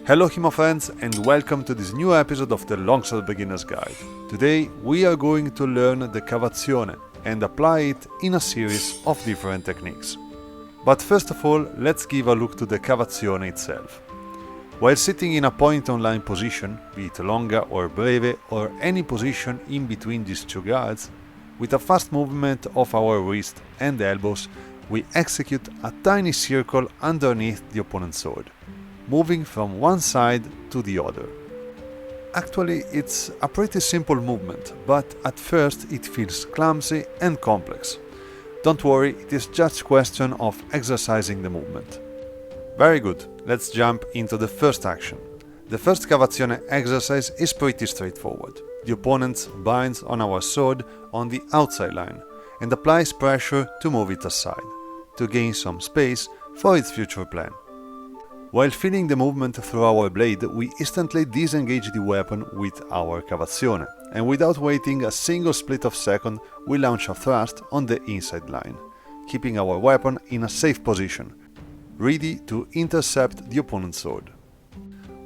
Hello HEMA friends and welcome to this new episode of the Longsword Beginner's Guide. Today we are going to learn the Cavazione and apply it in a series of different techniques. But first of all, let's give a look to the Cavazione itself. While sitting in a point online position, be it longa or breve or any position in between these two guards, with a fast movement of our wrist and elbows, we execute a tiny circle underneath the opponent's sword, moving from one side to the other. Actually, it's a pretty simple movement, but at first it feels clumsy and complex. Don't worry, it is just a question of exercising the movement. Very good, let's jump into the first action. The first Cavazione exercise is pretty straightforward. The opponent binds on our sword on the outside line and applies pressure to move it aside, to gain some space for its future plan. While feeling the movement through our blade, we instantly disengage the weapon with our Cavazione, and without waiting a single split of second, we launch a thrust on the inside line, keeping our weapon in a safe position, ready to intercept the opponent's sword.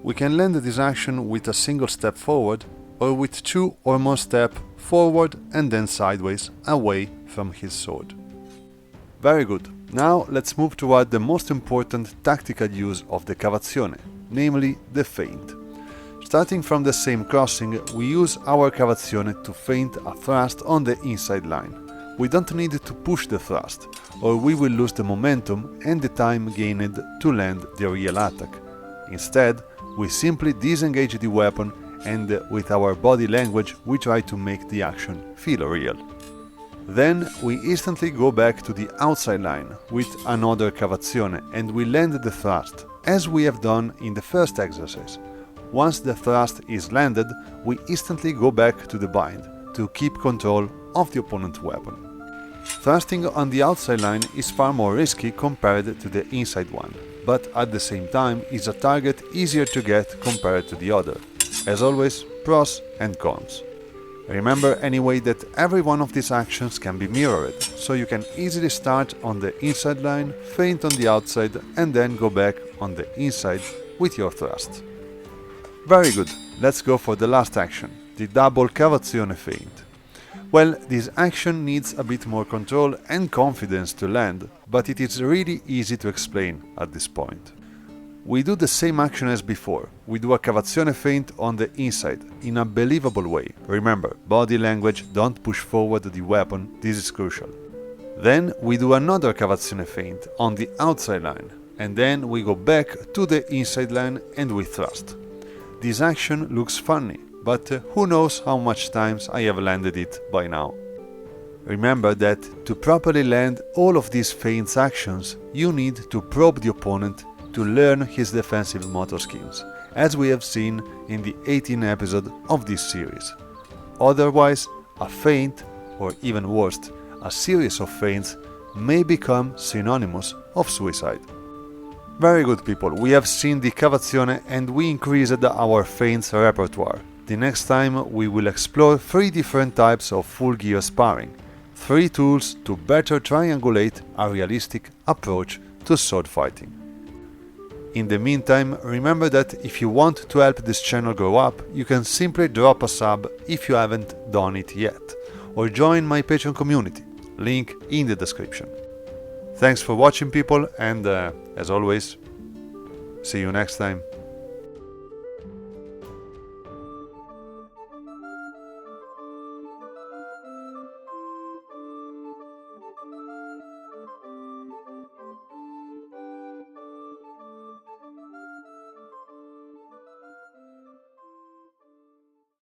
We can land this action with a single step forward, or with two or more steps forward and then sideways, away from his sword. Very good. Now let's move toward the most important tactical use of the Cavazione, namely the feint. Starting from the same crossing, we use our Cavazione to feint a thrust on the inside line. We don't need to push the thrust, or we will lose the momentum and the time gained to land the real attack. Instead, we simply disengage the weapon and with our body language we try to make the action feel real. Then we instantly go back to the outside line with another Cavazione and we land the thrust, as we have done in the first exercise. Once the thrust is landed, we instantly go back to the bind to keep control of the opponent's weapon. Thrusting on the outside line is far more risky compared to the inside one, but at the same time is a target easier to get compared to the other. As always, pros and cons. Remember anyway that every one of these actions can be mirrored, so you can easily start on the inside line, feint on the outside and then go back on the inside with your thrust. Very good, let's go for the last action, the double Cavazione feint. Well, this action needs a bit more control and confidence to land, but it is really easy to explain at this point. We do the same action as before. We do a Cavazione feint on the inside, in a believable way. Remember, body language, don't push forward the weapon, this is crucial. Then we do another Cavazione feint on the outside line, and then we go back to the inside line and we thrust. This action looks funny, but who knows how much times I have landed it by now. Remember that to properly land all of these feints actions, you need to probe the opponent to learn his defensive motor schemes, as we have seen in the 18th episode of this series. Otherwise, a feint, or even worse, a series of feints, may become synonymous of suicide. Very good people, we have seen the Cavazione and we increased our feints repertoire. The next time we will explore 3 different types of full gear sparring, 3 tools to better triangulate a realistic approach to sword fighting. In the meantime, remember that if you want to help this channel grow up, you can simply drop a sub if you haven't done it yet, or join my Patreon community, link in the description. Thanks for watching people and, as always, see you next time.